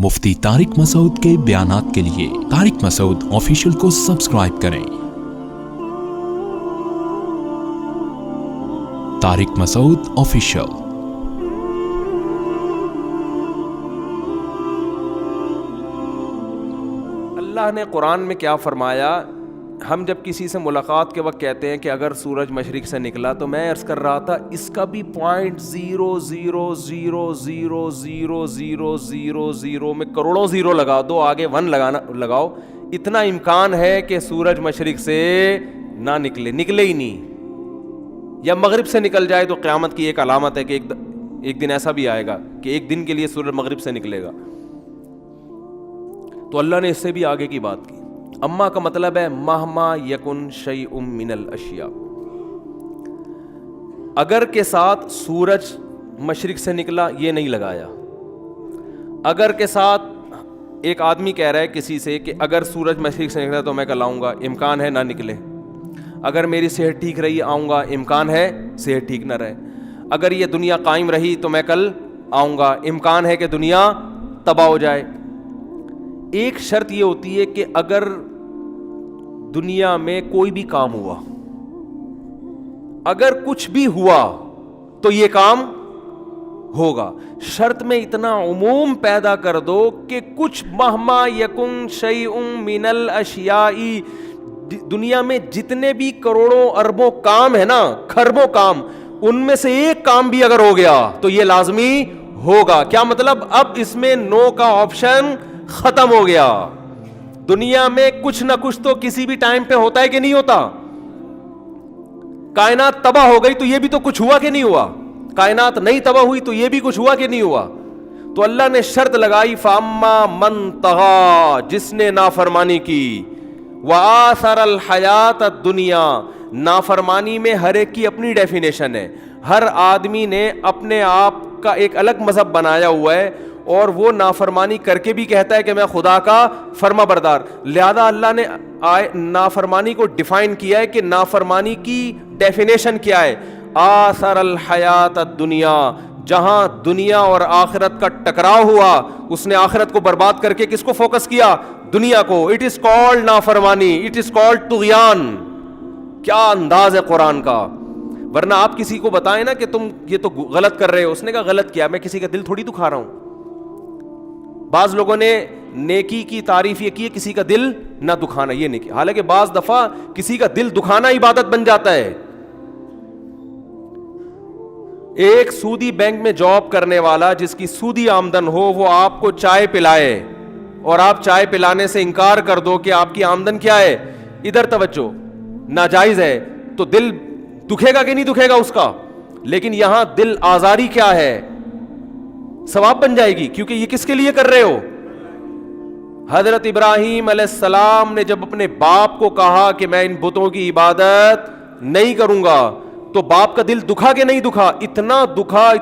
مفتی طارق مسعود کے بیانات کے لیے طارق مسعود آفیشیل کو سبسکرائب کریں۔ طارق مسعود آفیشیل۔ اللہ نے قرآن میں کیا فرمایا؟ ہم جب کسی سے ملاقات کے وقت کہتے ہیں کہ اگر سورج مشرق سے نکلا، تو میں عرض کر رہا تھا اس کا بھی 0.0000000 میں کروڑوں زیرو لگا دو، آگے 1 لگاؤ، اتنا امکان ہے کہ سورج مشرق سے نہ نکلے ہی نہیں، یا مغرب سے نکل جائے تو قیامت کی ایک علامت ہے کہ ایک دن ایسا بھی آئے گا کہ ایک دن کے لیے سورج مغرب سے نکلے گا۔ تو اللہ نے اس سے بھی آگے کی بات کی۔ اما کا مطلب ہے مہما یکن شیء من الاشیاء، اگر کے ساتھ سورج مشرق سے نکلا یہ نہیں لگایا، اگر کے ساتھ ایک آدمی کہہ رہا ہے کسی سے کہ اگر سورج مشرق سے نکلا تو میں کل آؤں گا، امکان ہے نہ نکلے، اگر میری صحت ٹھیک رہی آؤں گا، امکان ہے صحت ٹھیک نہ رہے، اگر یہ دنیا قائم رہی تو میں کل آؤں گا، امکان ہے کہ دنیا تباہ ہو جائے۔ ایک شرط یہ ہوتی ہے کہ اگر دنیا میں کوئی بھی کام ہوا، اگر کچھ بھی ہوا تو یہ کام ہوگا، شرط میں اتنا عموم پیدا کر دو کہ کچھ مہما یکن شیء من الاشیاء، دنیا میں جتنے بھی کروڑوں اربوں کام ہے نا، کھربوں کام، ان میں سے ایک کام بھی اگر ہو گیا تو یہ لازمی ہوگا۔ کیا مطلب؟ اب اس میں نو کا آپشن ختم ہو گیا۔ دنیا میں کچھ نہ کچھ تو کسی بھی ٹائم پہ ہوتا ہے کہ نہیں ہوتا؟ کائنات تباہ ہو گئی تو یہ بھی تو کچھ ہوا کہ نہیں ہوا؟ کائنات نہیں تباہ ہوئی تو یہ بھی کچھ ہوا کہ نہیں ہوا؟ تو اللہ نے شرط لگائی، فَأَمَّا مَن طَغَىٰ، جس نے نافرمانی کی، وَآثَرَ الْحَيَاةَ الدُّنْيَا، نافرمانی میں ہر ایک کی اپنی ڈیفینیشن ہے، ہر آدمی نے اپنے آپ کا ایک الگ مذہب بنایا ہوا ہے، اور وہ نافرمانی کر کے بھی کہتا ہے کہ میں خدا کا فرما بردار۔ لہذا اللہ نے نافرمانی کو ڈیفائن کیا ہے کہ نافرمانی کی ڈیفینیشن کیا ہے۔ آثر الحیات الدنیا، جہاں دنیا اور آخرت کا ٹکراؤ ہوا اس نے آخرت کو برباد کر کے کس کو فوکس کیا؟ دنیا کو۔ اٹ از کالڈ نافرمانی، اٹ از کالڈ طغیان۔ کیا انداز ہے قرآن کا! ورنہ آپ کسی کو بتائیں نا کہ تم یہ تو غلط کر رہے ہو، اس نے کہا غلط کیا؟ میں کسی کا دل تھوڑی دکھا رہا ہوں۔ بعض لوگوں نے نیکی کی تعریف یہ کی ہے کسی کا دل نہ دکھانا، یہ نیکی، حالانکہ بعض دفعہ کسی کا دل دکھانا عبادت بن جاتا ہے۔ ایک سودی بینک میں جاب کرنے والا جس کی سودی آمدن ہو، وہ آپ کو چائے پلائے اور آپ چائے پلانے سے انکار کر دو کہ آپ کی آمدن کیا ہے، ادھر توجہ، ناجائز ہے، تو دل دکھے گا کہ نہیں دکھے گا اس کا؟ لیکن یہاں دل آزاری کیا ہے؟ ثواب بن جائے گی، کیونکہ یہ کس کے لیے کر رہے ہو؟ حضرت ابراہیم علیہ السلام نے جب اپنے باپ کو کہا کہ میں ان بتوں کی عبادت نہیں کروں گا، تو باپ کا دل دکھا کہ نہیں دکھا؟ اتنا دکھا،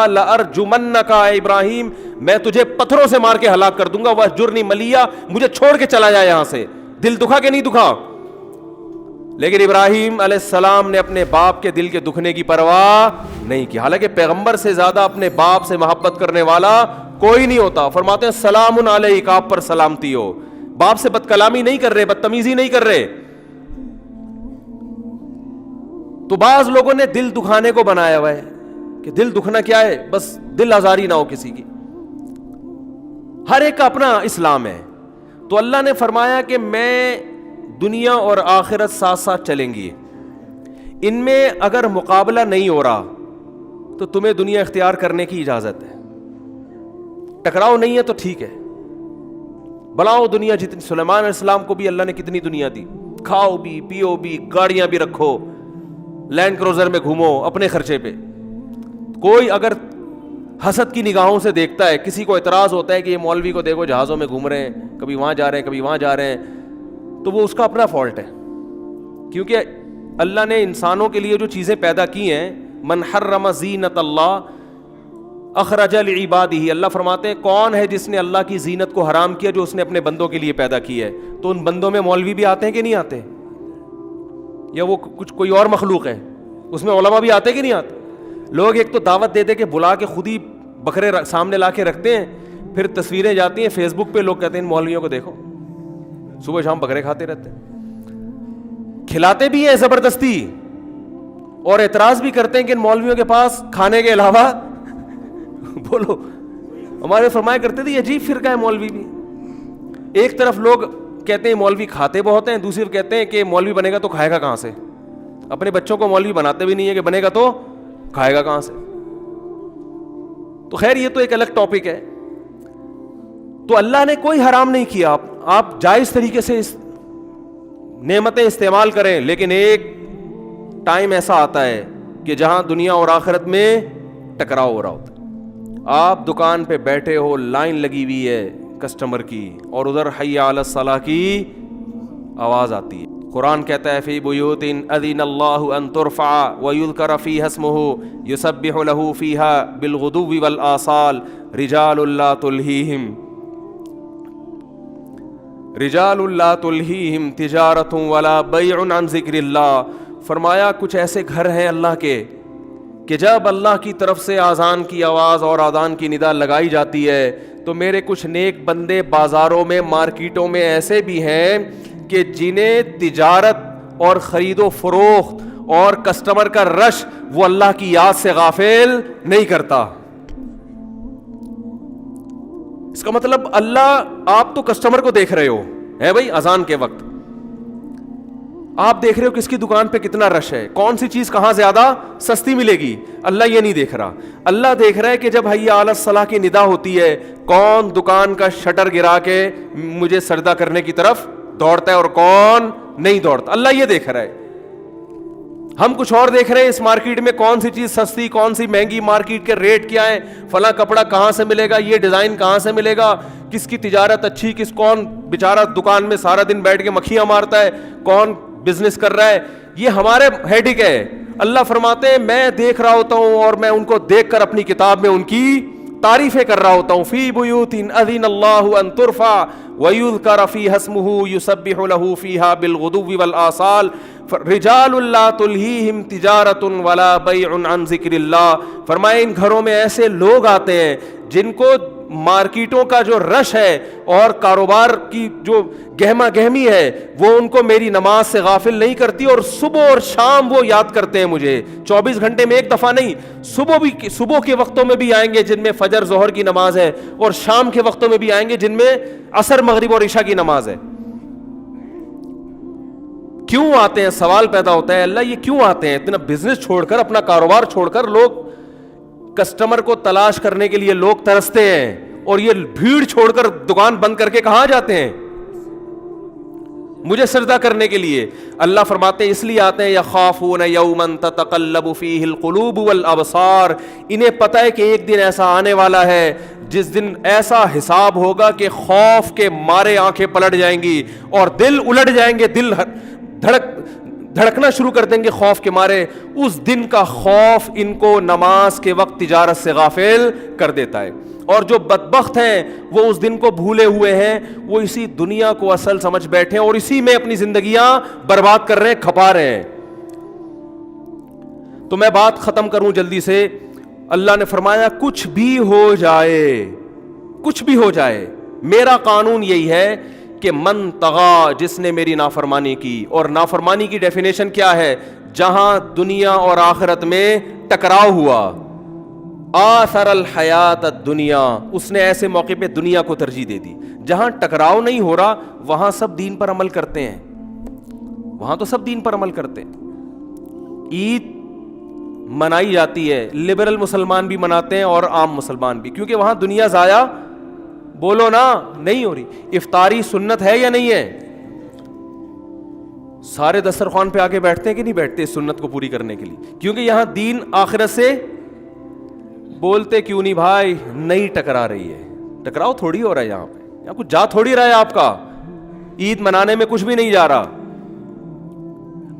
لَأَرْجُمَنَّكَ اے ابراہیم، میں تجھے پتھروں سے مار کے ہلاک کر دوں گا، وَاهْجُرْنِي مَلِيًّا، مجھے چھوڑ کے چلا جائے یہاں سے۔ دل دکھا کہ نہیں دکھا؟ لیکن ابراہیم علیہ السلام نے اپنے باپ کے دل کے دکھنے کی پرواہ نہیں کی، حالانکہ پیغمبر سے زیادہ اپنے باپ سے محبت کرنے والا کوئی نہیں ہوتا۔ فرماتے ہیں سلام علیک، آپ پر سلامتی ہو۔ باپ سے بد کلامی نہیں کر رہے، بدتمیزی نہیں کر رہے۔ تو بعض لوگوں نے دل دکھانے کو بنایا ہوا ہے کہ دل دکھنا کیا ہے؟ بس دل آزاری نہ ہو کسی کی۔ ہر ایک کا اپنا اسلام ہے۔ تو اللہ نے فرمایا کہ میں دنیا اور آخرت ساتھ ساتھ چلیں گی، ان میں اگر مقابلہ نہیں ہو رہا تو تمہیں دنیا اختیار کرنے کی اجازت ہے، ٹکراؤ نہیں ہے تو ٹھیک ہے، بلاؤ دنیا جتنی۔ سلیمان علیہ السلام کو بھی اللہ نے کتنی دنیا دی، کھاؤ بھی، پیو بھی، گاڑیاں بھی رکھو، لینڈ کروزر میں گھومو اپنے خرچے پہ۔ کوئی اگر حسد کی نگاہوں سے دیکھتا ہے، کسی کو اعتراض ہوتا ہے کہ یہ مولوی کو دیکھو جہازوں میں گھوم رہے ہیں، کبھی وہاں جا رہے ہیں، کبھی وہاں جا رہے ہیں، تو وہ اس کا اپنا فالٹ ہے، کیونکہ اللہ نے انسانوں کے لیے جو چیزیں پیدا کی ہیں، من حرم زینت اللہ اخرج لعبادہ، اللہ فرماتے ہیں کون ہے جس نے اللہ کی زینت کو حرام کیا جو اس نے اپنے بندوں کے لیے پیدا کی ہے؟ تو ان بندوں میں مولوی بھی آتے ہیں کہ نہیں آتے؟ یا وہ کچھ کوئی اور مخلوق ہے؟ اس میں علماء بھی آتے کہ نہیں آتے؟ لوگ ایک تو دعوت دے دے کے بلا کے خود ہی بکرے سامنے لا کے رکھتے ہیں، پھر تصویریں جاتی ہیں فیس بک پہ, لوگ کہتے ہیں ان مولویوں کو دیکھو صبح شام بکرے کھاتے رہتے ہیں, کھلاتے بھی ہیں زبردستی اور اعتراض بھی کرتے ہیں کہ ان مولویوں کے پاس کھانے کے علاوہ بولو, ہمارے فرمایا کرتے تھے یہ عجیب فرقہ ہے مولوی بھی. ایک طرف لوگ کہتے ہیں مولوی کھاتے بہت ہیں, دوسری طرف کہتے ہیں کہ مولوی بنے گا تو کھائے گا کہاں سے. اپنے بچوں کو مولوی بناتے بھی نہیں ہے کہ بنے گا تو کھائے گا کہاں سے. تو خیر یہ تو ایک الگ ٹاپک ہے. تو اللہ نے کوئی حرام نہیں کیا, آپ جائز طریقے سے نعمتیں استعمال کریں, لیکن ایک ٹائم ایسا آتا ہے کہ جہاں دنیا اور آخرت میں ٹکراؤ ہو رہا ہوتا ہے. آپ دکان پہ بیٹھے ہو, لائن لگی ہوئی ہے کسٹمر کی, اور ادھر حی علی الصلاۃ کی آواز آتی ہے. قرآن کہتا ہے فی بیوت اذن اللہ ان ترفع ویذکر فیہا اسمہ یسبح لہ فیہا بالغدو والآصال رجال لا تلہیہم تجارت ولا بیع عن ذکر اللہ. فرمایا کچھ ایسے گھر ہیں اللہ کے کہ جب اللہ کی طرف سے آذان کی آواز اور آذان کی ندا لگائی جاتی ہے تو میرے کچھ نیک بندے بازاروں میں مارکیٹوں میں ایسے بھی ہیں کہ جنہیں تجارت اور خرید و فروخت اور کسٹمر کا رش وہ اللہ کی یاد سے غافل نہیں کرتا. اس کا مطلب اللہ, آپ تو کسٹمر کو دیکھ رہے ہو ہے بھائی اذان کے وقت, آپ دیکھ رہے ہو کس کی دکان پہ کتنا رش ہے, کون سی چیز کہاں زیادہ سستی ملے گی. اللہ یہ نہیں دیکھ رہا, اللہ دیکھ رہا ہے کہ جب حی علی الصلاۃ کی ندا ہوتی ہے کون دکان کا شٹر گرا کے مجھے سجدہ کرنے کی طرف دوڑتا ہے اور کون نہیں دوڑتا. اللہ یہ دیکھ رہا ہے. ہم کچھ اور دیکھ رہے ہیں, اس مارکیٹ میں کون سی چیز سستی کون سی مہنگی, مارکیٹ کے ریٹ کیا ہیں, فلاں کپڑا کہاں سے ملے گا, یہ ڈیزائن کہاں سے ملے گا, کس کی تجارت اچھی, کون بیچارہ دکان میں سارا دن بیٹھ کے مکھیاں مارتا ہے, کون بزنس کر رہا ہے. یہ ہمارے ہیڈک ہے. اللہ فرماتے ہیں میں دیکھ رہا ہوتا ہوں اور میں ان کو دیکھ کر اپنی کتاب میں ان کی تعریفیں کر رہا ہوتا ہوں. فی بیوت اذن اللہ ان ترفع ویذکر فیہا اسمہ یسبح لہ فیہا بالغدو والآصال رجال لا تلہیہم تجارت ولا بیع عن ذکر اللہ. فرمائے ان گھروں میں ایسے لوگ آتے ہیں جن کو مارکیٹوں کا جو رش ہے اور کاروبار کی جو گہما گہمی ہے وہ ان کو میری نماز سے غافل نہیں کرتی, اور صبح اور شام وہ یاد کرتے ہیں مجھے. 24 گھنٹے میں ایک دفعہ نہیں, صبح کے وقتوں میں بھی آئیں گے جن میں فجر ظہر کی نماز ہے, اور شام کے وقتوں میں بھی آئیں گے جن میں عصر مغرب اور عشاء کی نماز ہے. کیوں آتے ہیں؟ سوال پیدا ہوتا ہے اللہ یہ کیوں آتے ہیں؟ اتنا بزنس چھوڑ کر, اپنا کاروبار چھوڑ کر لوگ کسٹمر کو تلاش کرنے کے لیے لوگ ترستے ہیں, اور یہ بھیڑ چھوڑ کر دکان بند کر کے کہاں جاتے ہیں؟ مجھے سجدہ کرنے کے لیے. اللہ فرماتے ہیں اس لیے آتے ہیں یخافون یوما تتقلب فیہ القلوب والابصار. انہیں پتہ ہے کہ ایک دن ایسا آنے والا ہے جس دن ایسا حساب ہوگا کہ خوف کے مارے آنکھیں پلٹ جائیں گی اور دل الٹ جائیں گے, دل دھڑکنا شروع کر دیں گے خوف کے مارے. اس دن کا خوف ان کو نماز کے وقت تجارت سے غافل کر دیتا ہے, اور جو بدبخت ہیں وہ اس دن کو بھولے ہوئے ہیں, وہ اسی دنیا کو اصل سمجھ بیٹھے ہیں اور اسی میں اپنی زندگیاں برباد کر رہے ہیں, کھپا رہے ہیں. تو میں بات ختم کروں جلدی سے. اللہ نے فرمایا کچھ بھی ہو جائے, کچھ بھی ہو جائے, میرا قانون یہی ہے کہ من طغا, جس نے میری نافرمانی کی. اور نافرمانی کی ڈیفینیشن کیا ہے؟ جہاں دنیا اور آخرت میں ٹکراؤ ہوا. آثر الحیات الدنیا, اس نے ایسے موقع پہ دنیا کو ترجیح دے دی. جہاں ٹکراؤ نہیں ہو رہا وہاں سب دین پر عمل کرتے ہیں, وہاں تو سب دین پر عمل کرتے ہیں. عید منائی جاتی ہے, لبرل مسلمان بھی مناتے ہیں اور عام مسلمان بھی, کیونکہ وہاں دنیا ضائع بولو نا نہیں ہو رہی. افطاری سنت ہے یا نہیں ہے؟ سارے دسترخوان پہ آگے بیٹھتے ہیں کہ نہیں بیٹھتے اس سنت کو پوری کرنے کے لیے؟ کیونکہ یہاں دین آخرت سے بولتے کیوں نہیں بھائی؟ نہیں ٹکرا رہی ہے. ٹکراؤ تھوڑی ہو رہا ہے یہاں پہ, یہاں کچھ جا تھوڑی رہا ہے آپ کا. عید منانے میں کچھ بھی نہیں جا رہا.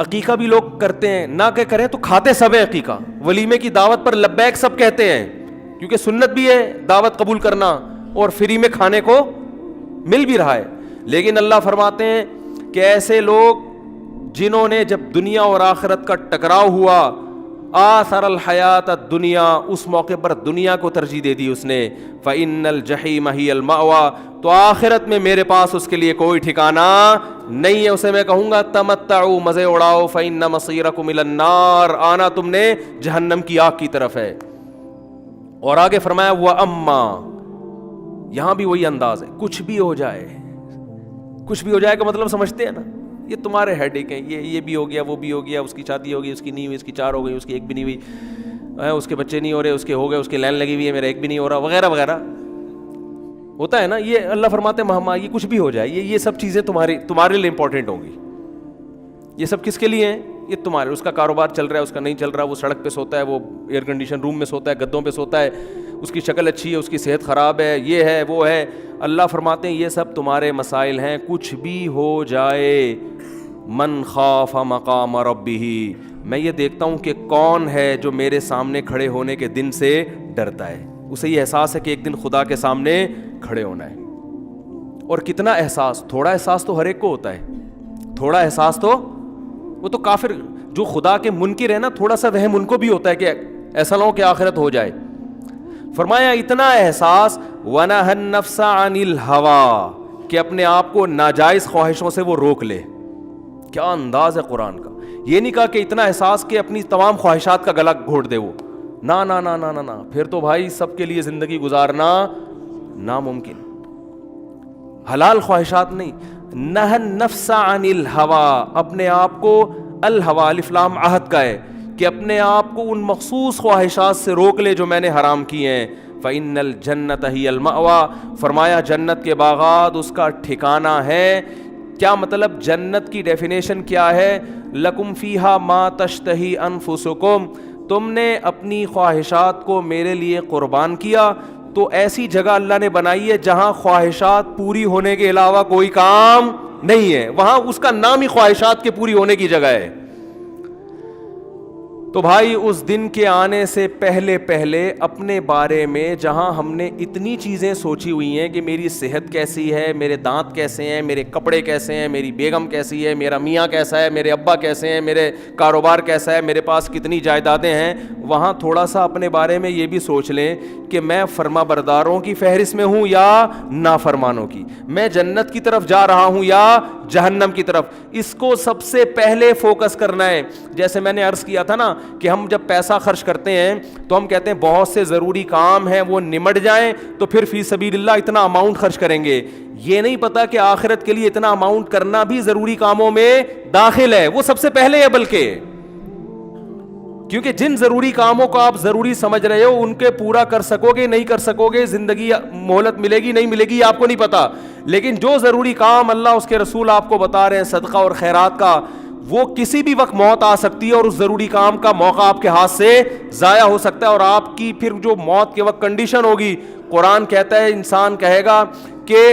عقیقہ بھی لوگ کرتے ہیں, نہ کہ کریں تو کھاتے سب ہیں عقیقہ. ولیمے کی دعوت پر لبیک سب کہتے ہیں, کیونکہ سنت بھی ہے دعوت قبول کرنا اور فری میں کھانے کو مل بھی رہا ہے. لیکن اللہ فرماتے ہیں کہ ایسے لوگ جنہوں نے جب دنیا اور آخرت کا ٹکراؤ ہوا آثر الحیات الدنیا، اس موقع پر دنیا کو ترجیح دے دی اس نے. فإن الجحیم ہی المأویٰ، تو آخرت میں میرے پاس اس کے لیے کوئی ٹھکانہ نہیں ہے. اسے میں کہوں گا تمتعوا، مزے اڑاؤ. فإن مصیرکم الی النار، آنا تم نے جہنم کی آگ کی طرف ہے. اور آگے فرمایا وَأَمَّا، یہاں بھی وہی انداز ہے، کچھ بھی ہو جائے. کچھ بھی ہو جائے کا مطلب سمجھتے ہیں نا، یہ تمہارے ہیڈ ایک ہیں، یہ بھی ہو گیا، وہ بھی ہو گیا، اس کی شادی ہو گئی، اس کی نہیں ہوئی، اس کی 4 ہو گئی، اس کی 1 بھی نہیں ہوئی، اس کے بچے نہیں ہو رہے، اس کے ہو گئے، اس کی لائن لگی ہوئی ہے، میرا 1 بھی نہیں ہو رہا، وغیرہ وغیرہ ہوتا ہے نا. یہ اللہ فرماتے ہیں مہما، یہ کچھ بھی ہو جائے، یہ سب چیزیں تمہارے لیے امپورٹنٹ ہوں گی. یہ سب کس کے لیے ہیں؟ یہ تمہارے. اس کا کاروبار چل رہا ہے، اس کا نہیں چل رہا، وہ سڑک پہ سوتا ہے، وہ ایئر کنڈیشن روم میں سوتا ہے، گدوں پہ سوتا ہے، اس کی شکل اچھی ہے، اس کی صحت خراب ہے، یہ ہے وہ ہے. اللہ فرماتے ہیں یہ سب تمہارے مسائل ہیں، کچھ بھی ہو جائے. من خاف مقام ربہ، میں یہ دیکھتا ہوں کہ کون ہے جو میرے سامنے کھڑے ہونے کے دن سے ڈرتا ہے. اسے یہ احساس ہے کہ ایک دن خدا کے سامنے کھڑے ہونا ہے. اور کتنا احساس، تھوڑا احساس تو ہر ایک کو ہوتا ہے. تھوڑا احساس تو وہ تو کافر جو خدا کے منکر ہے نا، تھوڑا سا وہم ان کو بھی ہوتا ہے کہ ایسا نہ ہو کہ آخرت ہو جائے. فرمایا اتنا احساس. وَنَهَى النَّفْسَ عَنِ الْهَوَىٰ، کہ اپنے آپ کو ناجائز خواہشوں سے وہ روک لے. کیا انداز ہے قرآن کا. یہ نہیں کہا کہ اتنا احساس کہ اپنی تمام خواہشات کا گلا گھونٹ دے وہ، نا نا نا نا نا نا، پھر تو بھائی سب کے لیے زندگی گزارنا ناممکن. حلال خواہشات نہیں. نہى النفس عن الہویٰ، اپنے آپ کو، الہویٰ الف لام عہد کا ہے، کہ اپنے آپ کو ان مخصوص خواہشات سے روک لے جو میں نے حرام کی ہیں. فإن الجنت ہی المأویٰ، فرمایا جنت کے باغات اس کا ٹھکانہ ہے. کیا مطلب؟ جنت کی ڈیفینیشن کیا ہے؟ لکم فیہا ما تشتہی انفسکم، تم نے اپنی خواہشات کو میرے لیے قربان کیا تو ایسی جگہ اللہ نے بنائی ہے جہاں خواہشات پوری ہونے کے علاوہ کوئی کام نہیں ہے. وہاں اس کا نام ہی خواہشات کے پوری ہونے کی جگہ ہے. تو بھائی اس دن کے آنے سے پہلے پہلے اپنے بارے میں جہاں ہم نے اتنی چیزیں سوچی ہوئی ہیں کہ میری صحت کیسی ہے، میرے دانت کیسے ہیں، میرے کپڑے کیسے ہیں، میری بیگم کیسی ہے، میرا میاں کیسا ہے، میرے ابا کیسے ہیں، میرے کاروبار کیسا ہے، میرے پاس کتنی جائیدادیں ہیں، وہاں تھوڑا سا اپنے بارے میں یہ بھی سوچ لیں کہ میں فرما برداروں کی فہرست میں ہوں یا نافرمانوں کی، میں جنت کی طرف جا رہا ہوں یا جہنم کی طرف. اس کو سب سے پہلے فوکس کرنا ہے. جیسے میں نے عرض کیا تھا نا کہ ہم جب پیسہ خرچ کرتے ہیں تو ہم کہتے ہیں بہت سے ضروری کام ہیں وہ نمٹ جائیں تو پھر فی سبیل اللہ اتنا اماؤنٹ خرچ کریں گے. یہ نہیں پتا کہ آخرت کے لیے اتنا اماؤنٹ کرنا بھی ضروری کاموں میں داخل ہے، وہ سب سے پہلے ہے. بلکہ کیونکہ جن ضروری کاموں کو آپ ضروری سمجھ رہے ہو ان کے پورا کر سکو گے نہیں کر سکو گے، زندگی مہلت ملے گی نہیں ملے گی آپ کو نہیں پتا. لیکن جو ضروری کام اللہ اس کے رسول آپ کو بتا رہے ہیں صدقہ اور خیرات کا، وہ کسی بھی وقت موت آ سکتی ہے اور اس ضروری کام کا موقع آپ کے ہاتھ سے ضائع ہو سکتا ہے. اور آپ کی پھر جو موت کے وقت کنڈیشن ہوگی، قرآن کہتا ہے انسان کہے گا کہ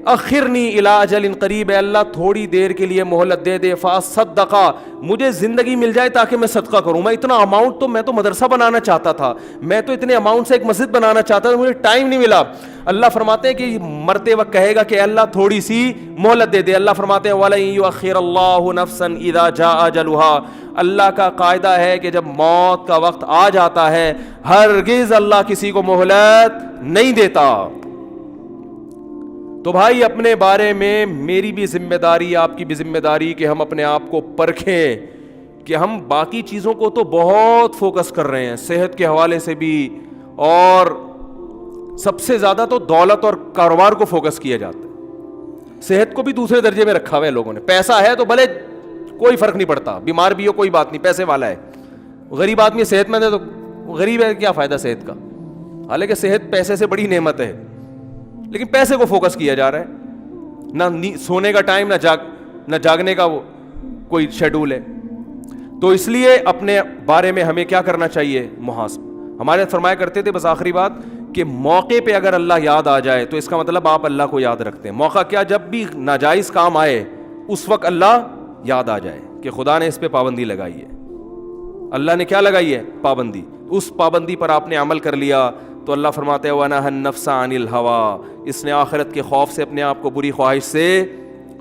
اخرنی الی اجل قریب، ہے اللہ تھوڑی دیر کے لیے مہلت دے دے، فاصدقا، مجھے زندگی مل جائے تاکہ میں صدقہ کروں. میں اتنا اماؤنٹ تو میں تو مدرسہ بنانا چاہتا تھا، میں تو اتنے اماؤنٹ سے ایک مسجد بنانا چاہتا تھا، مجھے ٹائم نہیں ملا. اللہ فرماتے ہیں کہ مرتے وقت کہے گا کہ اللہ تھوڑی سی مہلت دے دے. اللہ فرماتے ہیں وَلَن يُؤَخِّرَ اللَّهُ نَفْسًا إِذَا جَاءَ أَجَلُهَا، اللہ کا قاعدہ ہے کہ جب موت کا وقت آ جاتا ہے ہرگز اللہ کسی کو مہلت نہیں دیتا. تو بھائی اپنے بارے میں میری بھی ذمہ داری، آپ کی بھی ذمہ داری کہ ہم اپنے آپ کو پرکھیں کہ ہم باقی چیزوں کو تو بہت فوکس کر رہے ہیں، صحت کے حوالے سے بھی، اور سب سے زیادہ تو دولت اور کاروبار کو فوکس کیا جاتا ہے. صحت کو بھی دوسرے درجے میں رکھا ہوا ہے لوگوں نے. پیسہ ہے تو بھلے کوئی فرق نہیں پڑتا، بیمار بھی ہو کوئی بات نہیں، پیسے والا ہے. غریب آدمی صحت مند ہے تو غریب ہے، کیا فائدہ صحت کا؟ حالانکہ صحت پیسے سے بڑی نعمت ہے، لیکن پیسے کو فوکس کیا جا رہا ہے. نہ سونے کا ٹائم، نہ جاگنے کا وہ کوئی شیڈول ہے. تو اس لیے اپنے بارے میں ہمیں کیا کرنا چاہیے؟ محاسبہ. ہمارے فرمایا کرتے تھے، بس آخری بات، کہ موقع پہ اگر اللہ یاد آ جائے تو اس کا مطلب آپ اللہ کو یاد رکھتے ہیں. موقع کیا؟ جب بھی ناجائز کام آئے اس وقت اللہ یاد آ جائے کہ خدا نے اس پہ پابندی لگائی ہے. اللہ نے کیا لگائی ہے؟ پابندی. اس پابندی پر آپ نے عمل کر لیا تو اللہ فرماتے ہیں وَنَهَى النَّفْسَ عَنِ الْهَوَىٰ، اس نے آخرت کے خوف سے اپنے آپ کو بری خواہش سے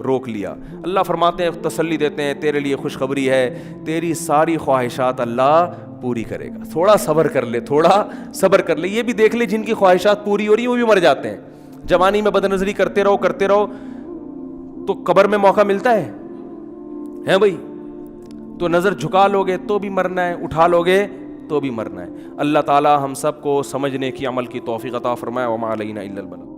روک لیا. اللہ فرماتے ہیں، تسلی دیتے ہیں، تیرے لیے خوشخبری ہے، تیری ساری خواہشات اللہ پوری کرے گا. تھوڑا صبر کر لے, تھوڑا صبر کر لے. یہ بھی دیکھ لے جن کی خواہشات پوری ہو رہی ہیں وہ بھی مر جاتے ہیں. جوانی میں بد نظری کرتے رہو تو قبر میں موقع ملتا ہے بھائی. تو نظر جھکا لو گے تو بھی مرنا ہے, اٹھا لو گے تو بھی مرنا ہے. اللہ تعالی ہم سب کو سمجھنے کی, عمل کی توفیق عطا فرمائے. وما علینا الا البلاغ.